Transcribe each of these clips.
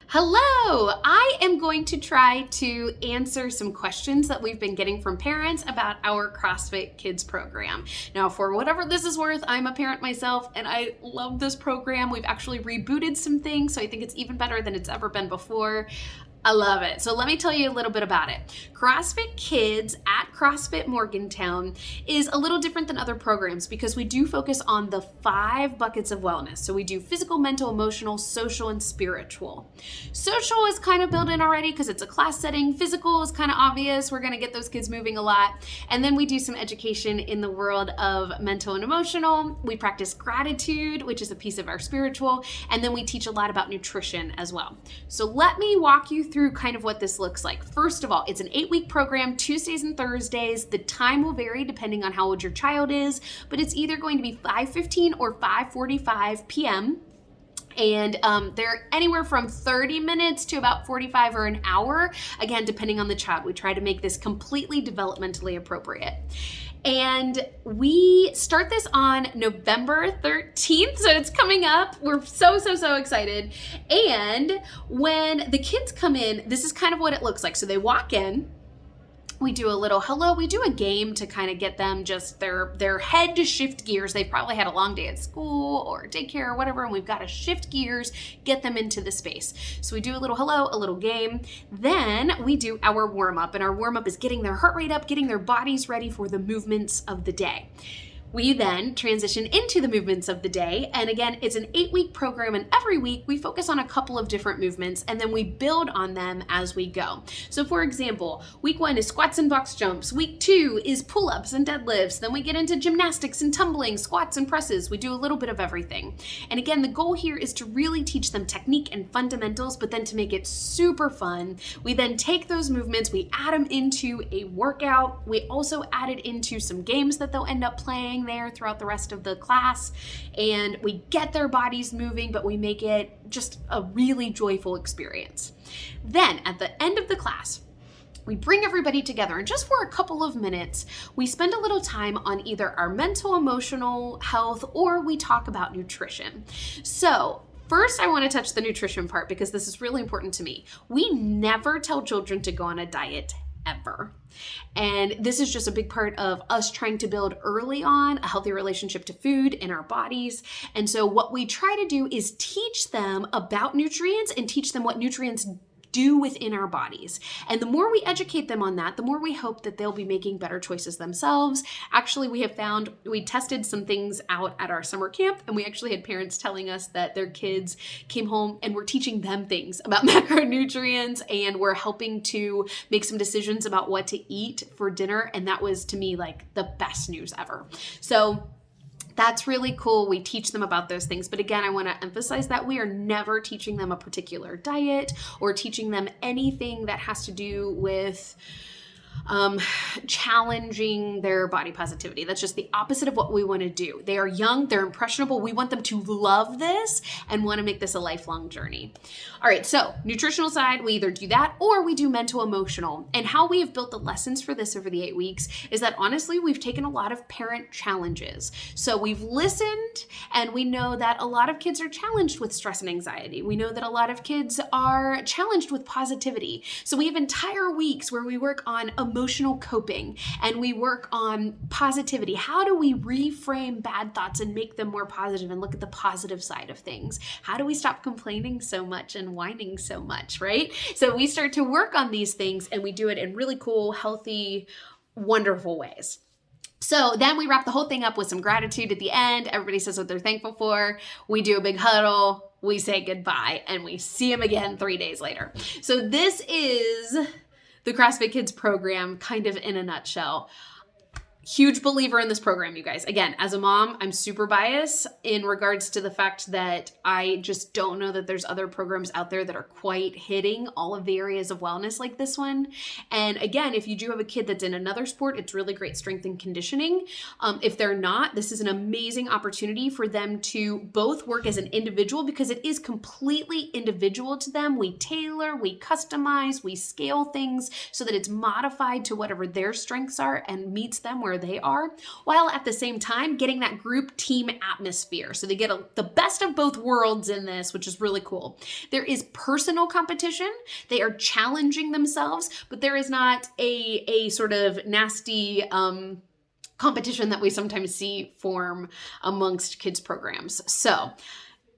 Hello! I am going to try to answer some questions that we've been getting from parents about our CrossFit Kids program. Now, for whatever this is worth, I'm a parent myself and I love this program. We've actually rebooted some things, so I think it's even better than it's ever been before. I love it. So let me tell you a little bit about it. CrossFit Kids at CrossFit Morgantown is a little different than other programs because we do focus on the 5 buckets of wellness. So we do physical, mental, emotional, social, and spiritual. Social is kind of built in already because it's a class setting. Physical is kind of obvious. We're going to get those kids moving a lot. And then we do some education in the world of mental and emotional. We practice gratitude, which is a piece of our spiritual. And then we teach a lot about nutrition as well. So let me walk you through kind of what this looks like. First of all, it's an 8-week program, Tuesdays and Thursdays. The time will vary depending on how old your child is, but it's either going to be 5:15 or 5:45 p.m. And they're anywhere from 30 minutes to about 45 or an hour, again, depending on the child. We try to make this completely developmentally appropriate. And we start this on November 13th, so it's coming up. We're so excited. And when the kids come in, this is kind of what it looks like. So they walk in. We do a little hello. We do a game to kind of get them just their head to shift gears. They've probably had a long day at school or daycare or whatever, and we've got to shift gears, get them into the space. So we do a little hello, a little game. Then we do our warm up, and our warm up is getting their heart rate up, getting their bodies ready for the movements of the day. We then transition into the movements of the day. And again, it's an 8-week program, and every week we focus on a couple of different movements and then we build on them as we go. So for example, week 1 is squats and box jumps. Week 2 is pull-ups and deadlifts. Then we get into gymnastics and tumbling, squats and presses. We do a little bit of everything. And again, the goal here is to really teach them technique and fundamentals, but then to make it super fun. We then take those movements, we add them into a workout. We also add it into some games that they'll end up playing there throughout the rest of the class, and we get their bodies moving, but we make it just a really joyful experience. Then at the end of the class, we bring everybody together, and just for a couple of minutes, we spend a little time on either our mental, emotional health, or we talk about nutrition. So first, I want to touch the nutrition part because this is really important to me. We never tell children to go on a diet ever. And this is just a big part of us trying to build early on a healthy relationship to food in our bodies. And so what we try to do is teach them about nutrients and teach them what nutrients do within our bodies. And the more we educate them on that, the more we hope that they'll be making better choices themselves. Actually, we have found, we tested some things out at our summer camp, and we actually had parents telling us that their kids came home and were teaching them things about macronutrients and were helping to make some decisions about what to eat for dinner. And that was, to me, like the best news ever. So that's really cool. We teach them about those things. But again, I want to emphasize that we are never teaching them a particular diet or teaching them anything that has to do with challenging their body positivity. That's just the opposite of what we want to do. They are young, they're impressionable. We want them to love this and want to make this a lifelong journey. All right, so nutritional side, we either do that or we do mental emotional. And how we have built the lessons for this over the 8 weeks is that honestly, we've taken a lot of parent challenges. So we've listened, and we know that a lot of kids are challenged with stress and anxiety. We know that a lot of kids are challenged with positivity. So we have entire weeks where we work on emotional coping and we work on positivity. How do we reframe bad thoughts and make them more positive and look at the positive side of things? How do we stop complaining so much and whining so much, right? So we start to work on these things, and we do it in really cool, healthy, wonderful ways. So then we wrap the whole thing up with some gratitude at the end. Everybody says what they're thankful for. We do a big huddle. We say goodbye, and we see them again 3 days later. So this is the CrossFit Kids program kind of in a nutshell. Huge believer in this program, you guys. Again, as a mom, I'm super biased in regards to the fact that I just don't know that there's other programs out there that are quite hitting all of the areas of wellness like this one. And again, if you do have a kid that's in another sport, it's really great strength and conditioning. If they're not, this is an amazing opportunity for them to both work as an individual, because it is completely individual to them. We tailor, we customize, we scale things so that it's modified to whatever their strengths are and meets them where where they are, while at the same time getting that group team atmosphere. So they get the best of both worlds in this, which is really cool. There is personal competition. They are challenging themselves, but there is not a sort of nasty competition that we sometimes see form amongst kids programs. So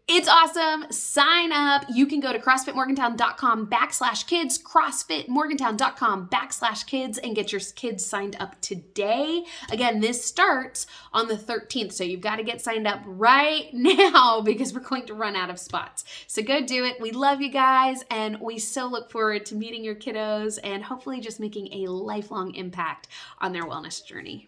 it's awesome. Sign up. You can go to CrossFitMorgantown.com/kids, CrossFitMorgantown.com/kids, and get your kids signed up today. Again, this starts on the 13th, so you've got to get signed up right now because we're going to run out of spots. So go do it. We love you guys, and we so look forward to meeting your kiddos and hopefully just making a lifelong impact on their wellness journey.